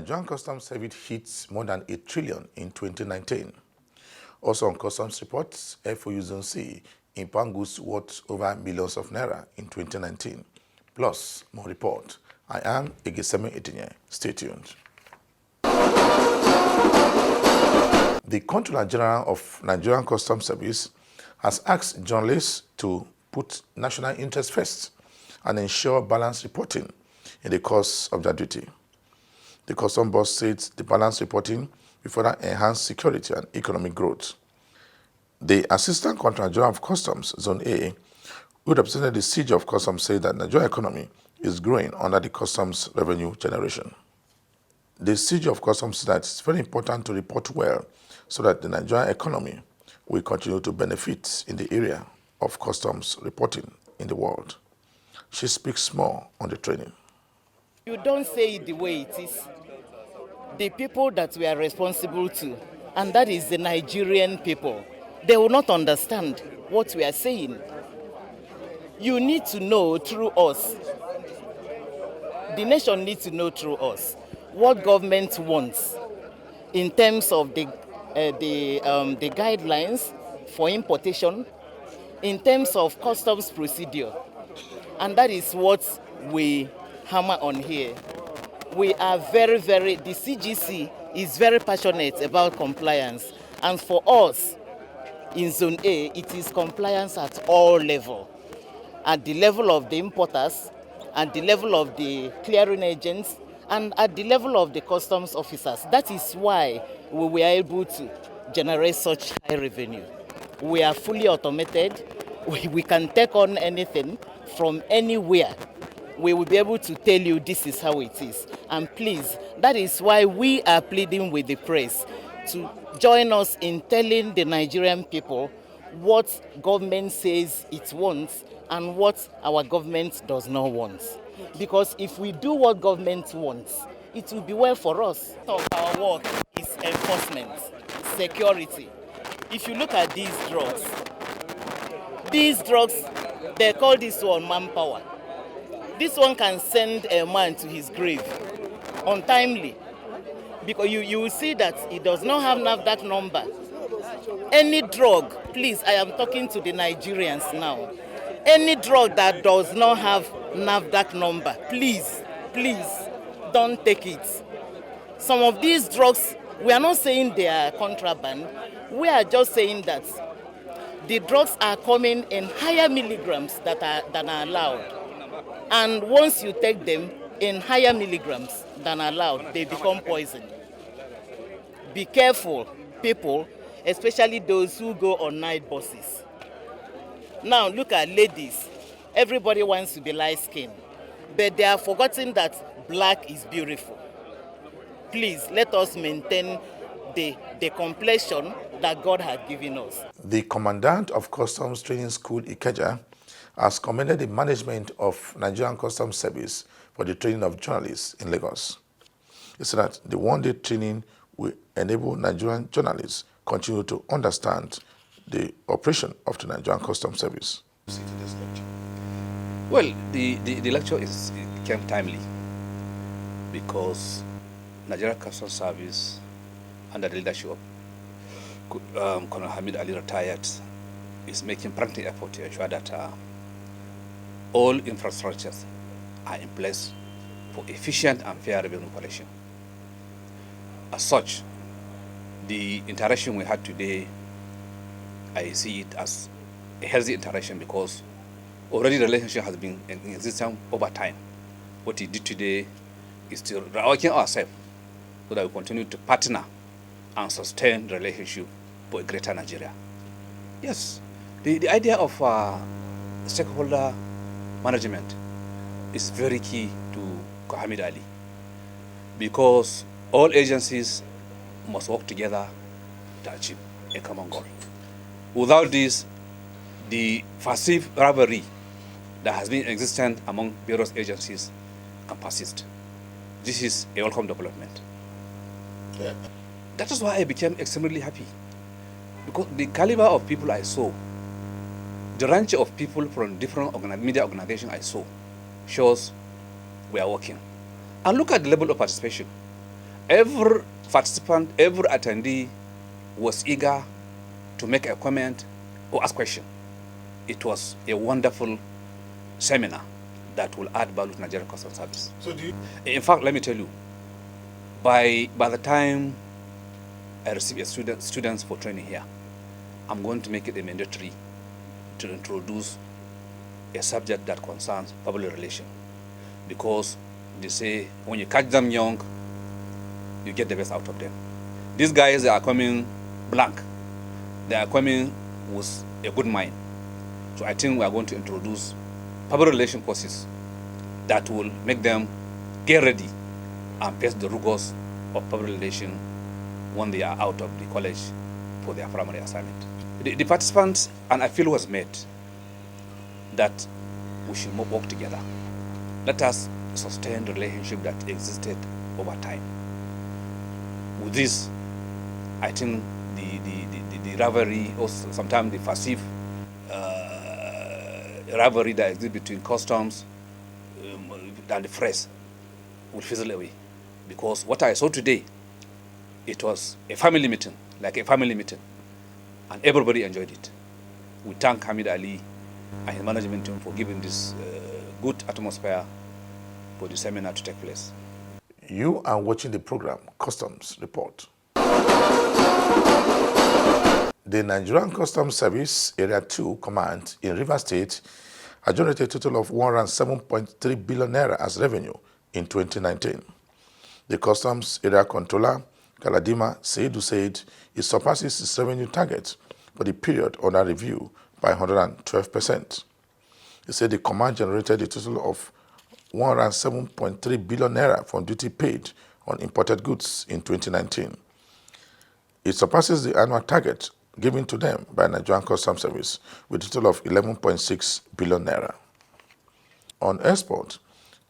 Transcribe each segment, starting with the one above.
Nigerian Customs Service hit more than 8 trillion in 2019. Also on customs reports, FOU Zone C impound goods worth over millions of naira in 2019. Plus, more report. I am Egesemi Etinye. Stay tuned. The Controller General of Nigerian Customs Service has asked journalists to put national interest first and ensure balanced reporting in the course of their duty. The Customs Boss said the balanced reporting will further enhance security and economic growth. The Assistant Controller General of Customs, Zone A, who represented the CG of Customs, said that the Nigerian economy is growing under the customs revenue generation. The CG of Customs said that it's very important to report well so that the Nigerian economy will continue to benefit in the area of customs reporting in the world. She speaks more on the training. You don't say it the way it is. The people that we are responsible to, and that is the Nigerian people, they will not understand what we are saying. You need to know through us, the nation needs to know through us what government wants in terms of the guidelines for importation, in terms of customs procedure, and that is what we hammer on here. We are the CGC is very passionate about compliance, and for us in Zone A, it is compliance at all levels, at the level of the importers, at the level of the clearing agents, and at the level of the customs officers. That is why we were able to generate such high revenue. We are fully automated. We can take on anything from anywhere. We will be able to tell you this is how it is. And please, that is why we are pleading with the press to join us in telling the Nigerian people what government says it wants and what our government does not want. Because if we do what government wants, it will be well for us. So our work is enforcement, security. If you look at these drugs, they call this one manpower. This one can send a man to his grave untimely, because you will see that it does not have NAFDAC number. Any drug, please, I am talking to the Nigerians now. Any drug that does not have NAFDAC number, please, don't take it. Some of these drugs, we are not saying they are contraband. We are just saying that the drugs are coming in higher milligrams than are allowed. And once you take them in higher milligrams than allowed, they become poison. Be careful, people, especially those who go on night buses. Now look at ladies. Everybody wants to be light-skinned, but they are forgetting that black is beautiful. Please, let us maintain the complexion that God has given us. The Commandant of Customs Training School, Ikeja, has commended the management of Nigerian Customs Service for the training of journalists in Lagos. He said that the one-day training will enable Nigerian journalists continue to understand the operation of the Nigerian Customs Service. Well, the lecture came timely because Nigerian Customs Service, under the leadership of Colonel Hamid Ali retired, is making practical effort to ensure that all infrastructures are in place for efficient and fair revenue collection. As such, the interaction we had today, I see it as a healthy interaction because already the relationship has been in existence over time. What he did today is to working ourselves so that we continue to partner and sustain the relationship for a greater Nigeria. Yes, the idea of stakeholder management is very key to Hamid Ali because all agencies must work together to achieve a common goal. Without this, the perceived rivalry that has been existent among various agencies can persist. This is a welcome development. Yeah. That is why I became extremely happy because the caliber of people I saw, the range of people from different media organizations I saw shows we are working. And look at the level of participation. Every participant, every attendee was eager to make a comment or ask question. It was a wonderful seminar that will add value to Nigerian Customs Service. In fact, let me tell you, by the time I receive students for training here, I'm going to make it a mandatory to introduce a subject that concerns public relations, because they say when you catch them young, you get the best out of them. These guys, they are coming blank. They are coming with a good mind. So I think we are going to introduce public relation courses that will make them get ready and face the rigors of public relation when they are out of the college for their primary assignment. The participants, and I feel was made that we should work together. Let us sustain the relationship that existed over time. With this, I think the rivalry, or sometimes the perceived rivalry that exists between customs and the press will fizzle away. Because what I saw today, it was a family meeting, like a family meeting, and everybody enjoyed it. We thank Hamid Ali and his management team for giving this good atmosphere for the seminar to take place. You are watching the program Customs Report. The Nigerian Customs Service Area 2 Command in Rivers State has generated a total of 107.3 billion naira as revenue in 2019. The Customs Area Controller, Galadima Seidu, said it surpasses its revenue target for the period under review by 112%. He said the command generated a total of 107.3 billion naira from duty paid on imported goods in 2019. It surpasses the annual target given to them by Nigerian Customs Service with a total of 11.6 billion naira. On export,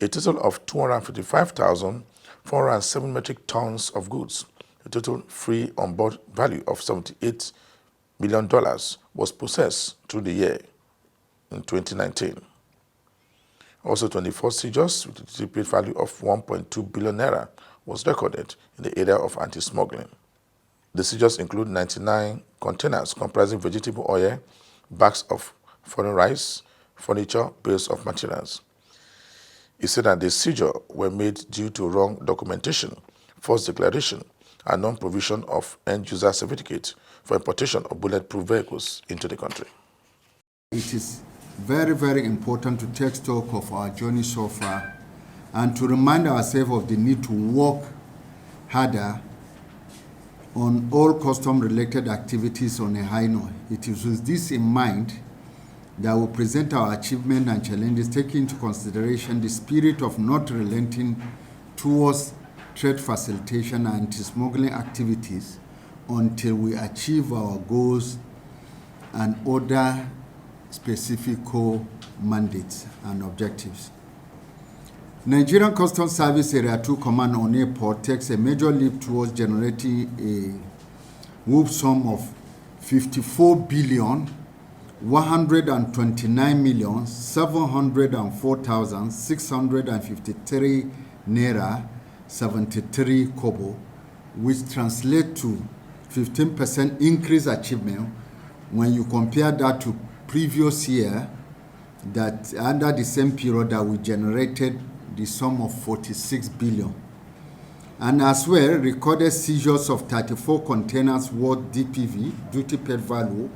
a total of 255,407 metric tons of goods, a total free on-board value of $78 million was processed through the year in 2019. Also, 24 seizures with a duty paid value of 1.2 billion naira was recorded in the area of anti-smuggling. The seizures include 99 containers comprising vegetable oil, bags of foreign rice, furniture, bales of materials. He said that the seizure were made due to wrong documentation, false declaration, and non-provision of end-user certificate for importation of bulletproof vehicles into the country. It is very, very important to take stock of our journey so far and to remind ourselves of the need to work harder on all custom-related activities on a high note. It is with this in mind that we present our achievements and challenges, taking into consideration the spirit of not relenting towards trade facilitation and anti-smuggling activities until we achieve our goals and other specific core mandates and objectives. Nigerian Customs Service Area 2 Command on Airport takes a major leap towards generating a whoop sum of 54,129,704,653 naira 73 kobo, which translates to 15% increase achievement when you compare that to previous year, that under the same period that we generated the sum of 46 billion. And as well, recorded seizures of 34 containers worth DPV, duty paid value,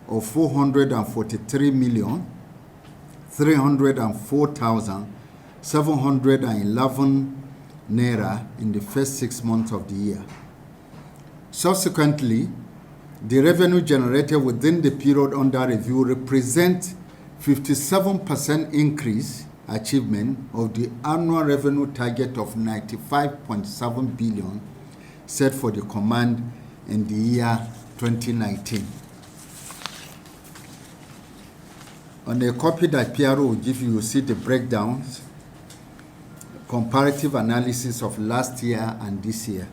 of 443,304,711 naira in the first 6 months of the year. Subsequently, the revenue generated within the period under review represents 57% increase achievement of the annual revenue target of 95.7 billion set for the command in the year 2019. On a copy that PRO will give you, see the breakdowns, comparative analysis of last year and this year.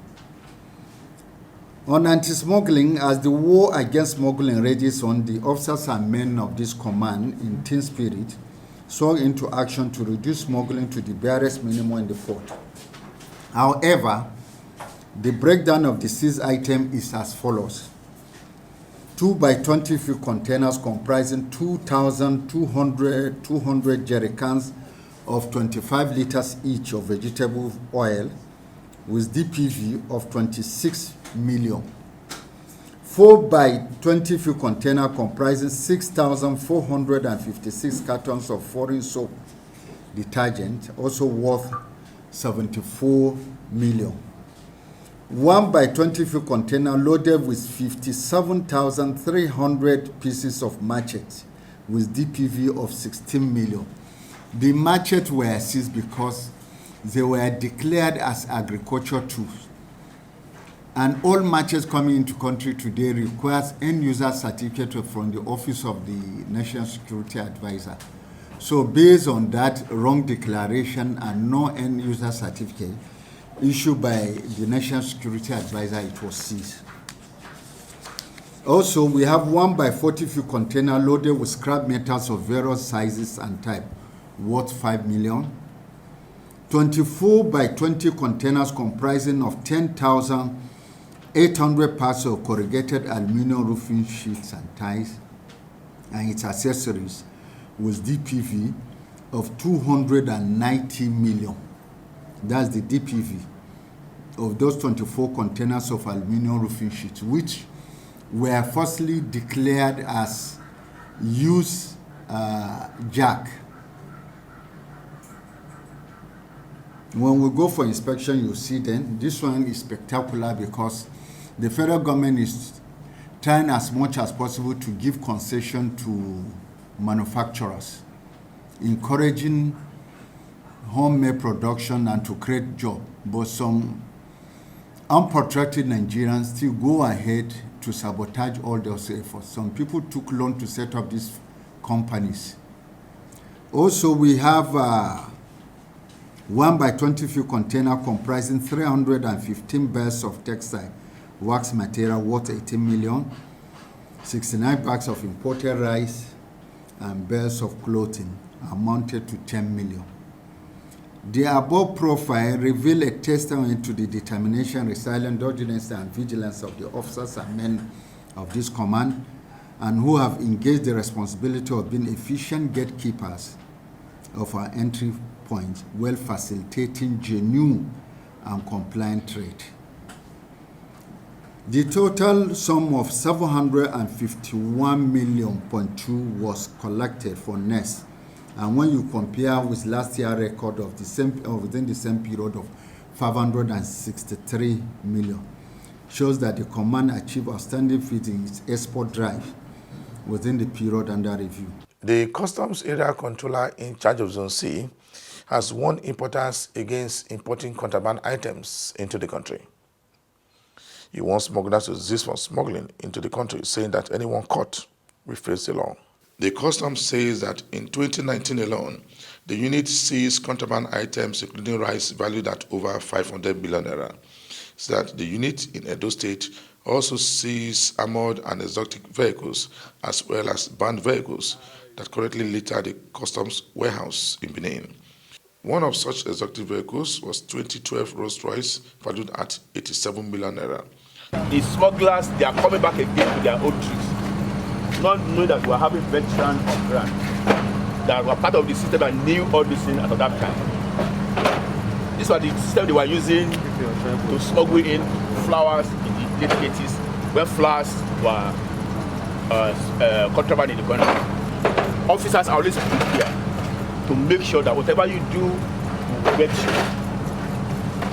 On anti-smuggling, as the war against smuggling rages on, the officers and men of this command in team spirit swung into action to reduce smuggling to the barest minimum in the port. However, The breakdown of the seized item is as follows. 2 by 20 feet containers comprising 200 jerry cans of 25 liters each of vegetable oil with DPV of 26 million. 4 by 20 feet container comprising 6,456 cartons of foreign soap detergent, also worth 74 million. 1 by 20 feet container loaded with 57,300 pieces of machetes with DPV of 16 million. The machetes were seized because they were declared as agriculture tools. And all machetes coming into country today requires end user certificate from the Office of the National Security Advisor. So based on that wrong declaration and no end user certificate issued by the National Security Advisor, it was seized. Also, we have 1 by 40 feet container loaded with scrap metals of various sizes and type, worth 5 million. 24 by 20 containers comprising of 10,800 parts of corrugated aluminum roofing sheets and ties and its accessories with DPV of 290 million. That's the DPV of those 24 containers of aluminum roofing sheets, which were firstly declared as used jack. When we go for inspection, you'll see then this one is spectacular because the federal government is trying as much as possible to give concession to manufacturers, encouraging homemade production and to create jobs. But some unprotected Nigerians still go ahead to sabotage all those efforts. Some people took loan to set up these companies. Also, we have 1 by 20 feet container comprising 315 bags of textile wax material worth 18 million, 69 bags of imported rice, and bales of clothing amounted to 10 million. The above profile reveal a testimony to the determination, resilience, diligence, and vigilance of the officers and men of this command, and who have engaged the responsibility of being efficient gatekeepers of our entry points, while facilitating genuine and compliant trade. The total sum of 751.2 million was collected for NEST, and when you compare with last year's record of the same within the same period of 563 million, shows that the command achieved outstanding feat in its export drive within the period under review. The Customs Area Controller in charge of Zone C has warned importers against importing contraband items into the country. He wants smugglers to desist from smuggling into the country, saying that anyone caught will face the law. The Customs says that in 2019 alone, the unit seized contraband items, including rice, valued at over 500 billion naira. So that the unit in Edo State also seized armored and exotic vehicles, as well as banned vehicles that currently litter the customs warehouse in Benin. One of such exotic vehicles was 2012 Rolls-Royce, valued at 87 million naira. The smugglers, they are coming back again with their own tricks, not knowing that we are having veterans on ground that were part of the system and knew all these things at that time. This was the system they were using to smuggle in flowers in the late 80s, when flowers were contraband in the country. Officers are always prepared to make sure that whatever you do will get you.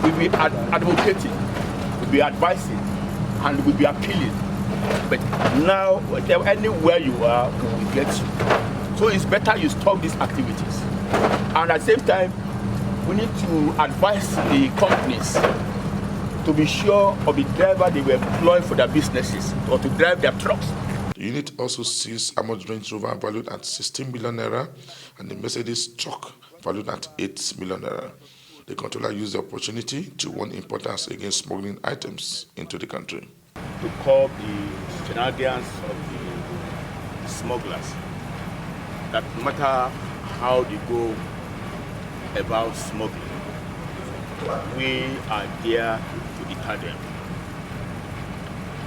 We'll be advocating, we'll be advising, and we'll be appealing. But now, anywhere you are, we will get you. So it's better you stop these activities. And at the same time, we need to advise the companies to be sure of the driver they were employing for their businesses or to drive their trucks. The unit also seized armored Range Rover valued at 16 million naira and the Mercedes truck valued at 8 million naira. The controller used the opportunity to warn importers against smuggling items into the country. To curb the shenanigans of the smugglers, that no matter how they go about smuggling, we are there to it had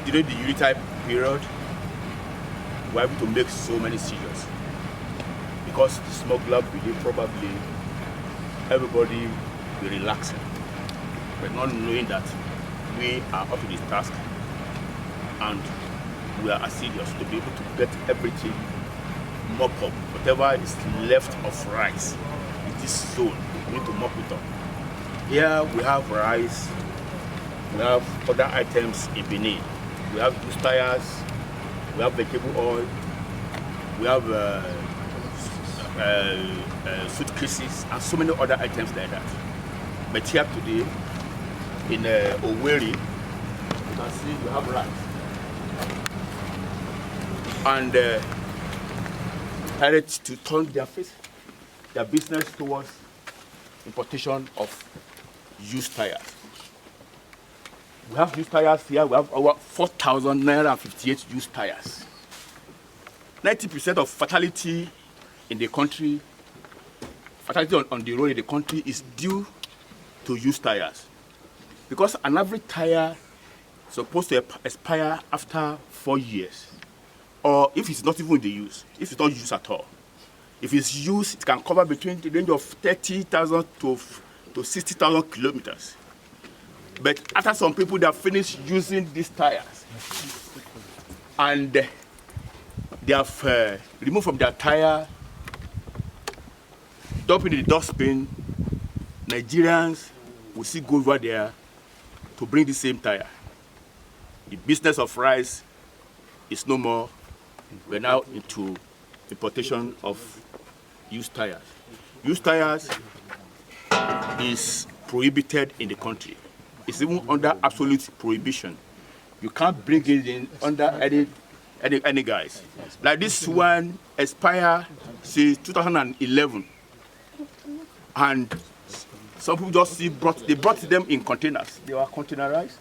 during the unitary period, we were able to make so many seizures because the smuggler believed probably everybody will be relaxing, but not knowing that we are up to this task and we are assiduous to be able to get everything mop up. Whatever is left of rice in this zone, we need to mop it up. Here we have rice, we have other items in Benin. We have used tires, we have vegetable oil, we have suitcases, and so many other items like that. But here today, in Owerri, you can see we have rice. And decided to turn their business towards importation of used tires. We have used tires here. We have over 4,058 used tires. 90% of fatality in the country, fatality on the road in the country is due to used tires. Because an average tire is supposed to expire after 4 years. Or if it's not even in the use, if it's not used at all. If it's used, it can cover between the range of 30,000 to 60,000 kilometers. But after some people that finish using these tires and they have removed from their tire, dump in the dustbin, Nigerians will still go over there to bring the same tire. The business of rice is no more. We're now into importation of used tires. Used tires is prohibited in the country. It's even under absolute prohibition. You can't bring it in under any guise. Like this one expired since 2011, and some people just brought them in containers. They were containerized.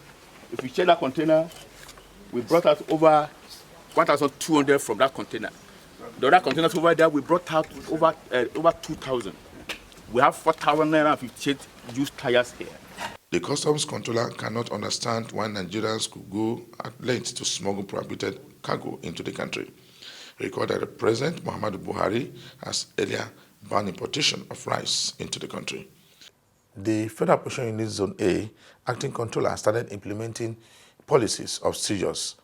If you check that container, we brought out over 1,200 from that container. The other containers over there, we brought out over 2,000. We have 4,058 used tires here. The customs controller cannot understand why Nigerians could go at length to smuggle prohibited cargo into the country. Recall that President Muhammadu Buhari has earlier banned importation of rice into the country. The Federal Operation Unit Zone A acting controller started implementing policies of seizures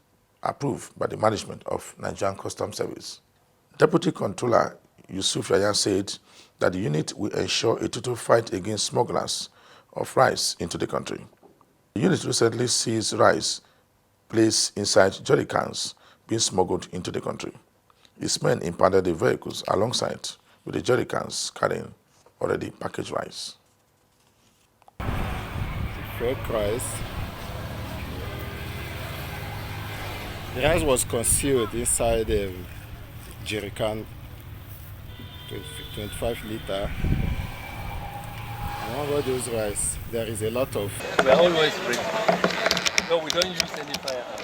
approved by the management of Nigerian Customs Service. Deputy Controller Yusuf Yaya said that the unit will ensure a total fight against smugglers of rice into the country. The unit recently seized rice placed inside jerry cans being smuggled into the country. Its men impounded the vehicles alongside with the jerry cans carrying already packaged rice. Fake rice. The rice was concealed inside a jerry can, 25 liter. Among those rice, there is a lot of... We are always ready. No, we don't use any firearm.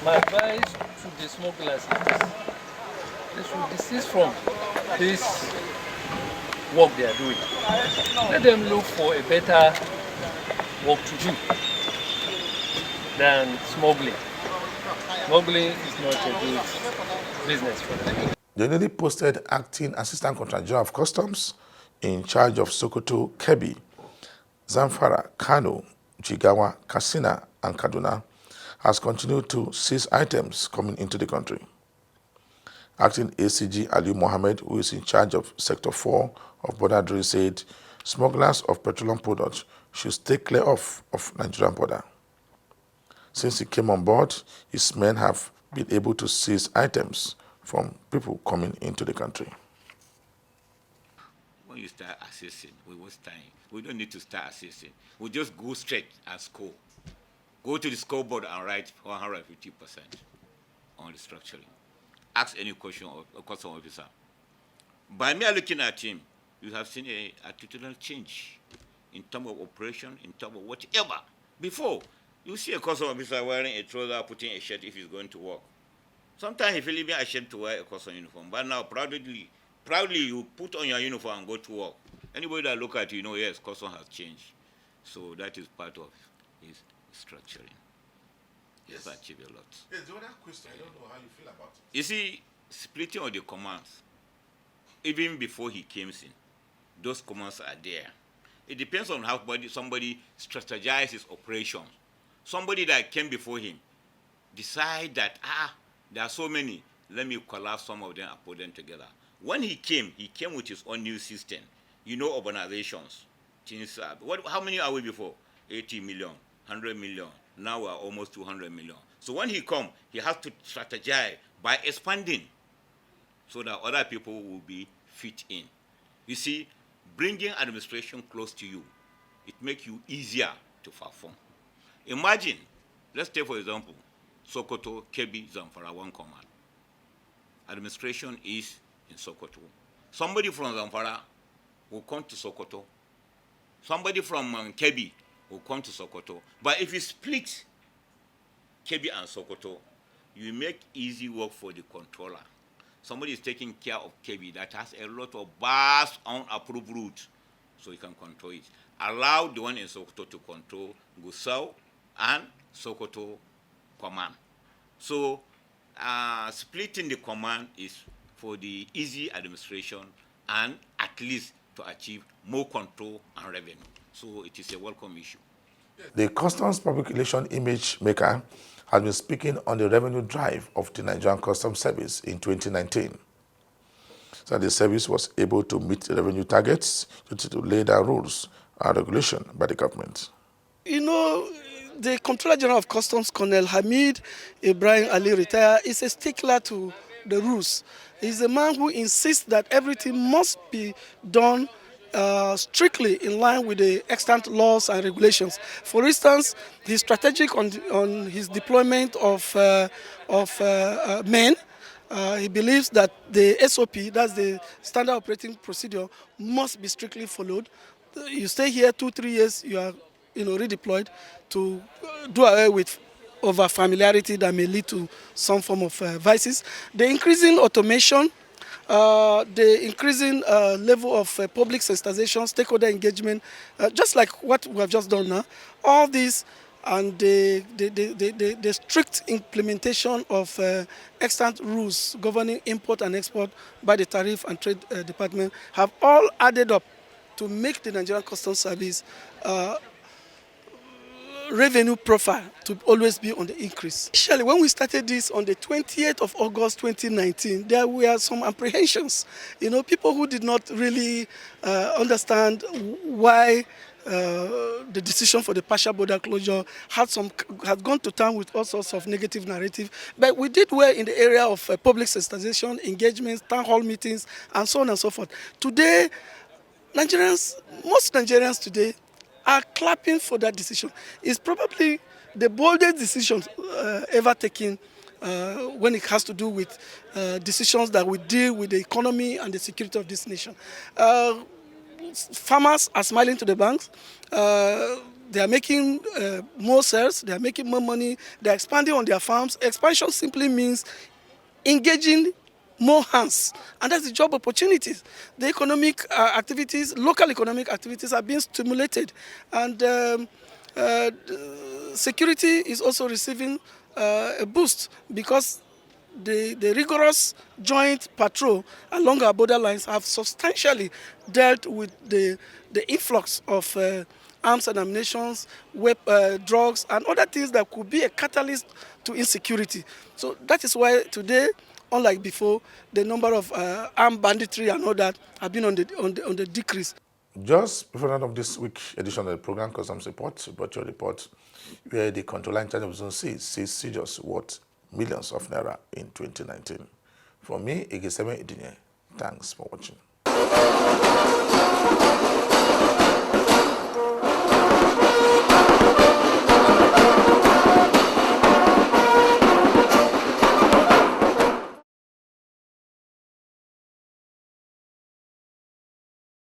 My advice to the smugglers is this. They should desist from this work they are doing. Let them look for a better work to do than smuggling. Smuggling is not a good business for them. The newly posted acting Assistant Controller General of Customs in charge of Sokoto, Kebbi, Zamfara, Kano, Jigawa, Katsina, and Kaduna has continued to seize items coming into the country. Acting ACG Ali Mohammed, who is in charge of Sector 4 of border drill, said smugglers of petroleum products should stay clear of Nigerian border. Since he came on board, his men have been able to seize items from people coming into the country. When you start assessing, we waste time. We don't need to start assessing. We just go straight and score. Go to the scoreboard and write 150% on the structuring. Ask any question of a custom officer. By me looking at him, you have seen a attitudinal change in terms of operation, in terms of whatever. Before, you see a custom officer wearing a trouser, putting a shirt if he's going to work. Sometimes he feels even ashamed to wear a custom uniform, but now proudly you put on your uniform and go to work. Anybody that look at you, yes, custom has changed. So that is part of his structuring. Yes, achieve a lot. Yes, the other question, I don't know how you feel about it. You see, splitting of the commands, even before he came in, those commands are there. It depends on how somebody strategizes his operations. Somebody that came before him decide that, there are so many, let me collapse some of them and put them together. When he came with his own new system. You know, urbanizations. Things, how many are we before? 80 million, 100 million. Now we are almost 200 million. So when he come, he has to strategize by expanding so that other people will be fit in. You see, bringing administration close to you, it makes you easier to perform. Imagine, let's take for example, Sokoto, Kebbi, Zamfara, one command. Administration is in Sokoto. Somebody from Zamfara will come to Sokoto. Somebody from Kebbi will come to Sokoto. But if you split Kebbi and Sokoto, you make easy work for the controller. Somebody is taking care of Kebbi that has a lot of vast unapproved routes, so he can control it. Allow the one in Sokoto to control Gusau and Sokoto command. So splitting the command is for the easy administration and at least to achieve more control and revenue. So it is a welcome issue. The Customs Public Relation Image Maker has been speaking on the revenue drive of the Nigerian Customs Service in 2019. So the service was able to meet the revenue targets due to lay down rules and regulation by the government. You know, the Comptroller General of Customs, Colonel Hamid Ibrahim Ali Retire, is a stickler to the rules. He's a man who insists that everything must be done strictly in line with the extant laws and regulations. For instance, he's strategic on his deployment of men. He believes that the SOP, that's the standard operating procedure, must be strictly followed. You stay here 2-3 years, you are redeployed to do away with over familiarity that may lead to some form of vices. The increasing automation, the increasing level of public sensitization, stakeholder engagement, just like what we have just done now, all these and the strict implementation of extant rules governing import and export by the Tariff and Trade Department have all added up to make the Nigerian Customs Service revenue profile to always be on the increase. Initially, when we started this on the 20th of August 2019, there were some apprehensions. People who did not really understand why the decision for the partial border closure had gone to town with all sorts of negative narrative. But we did well in the area of public sensitization, engagements, town hall meetings, and so on and so forth. Today, most Nigerians today are clapping for that decision. It's probably the boldest decision ever taken when it has to do with decisions that will deal with the economy and the security of this nation. Farmers are smiling to the banks. They are making more sales. They are making more money. They are expanding on their farms. Expansion simply means engaging more hands, and that's the job opportunities. The economic activities, local economic activities are being stimulated, and security is also receiving a boost because the rigorous joint patrol along our border lines have substantially dealt with the influx of arms and ammunition, drugs, and other things that could be a catalyst to insecurity. So that is why today, unlike before, the number of armed banditry and all that have been on the decrease. Just before the end of this week's edition of the program Customs Report, brought your report where the controller in charge of Zone C sees seizures worth millions of naira in 2019. For me, Igiseme Idinye, thanks for watching.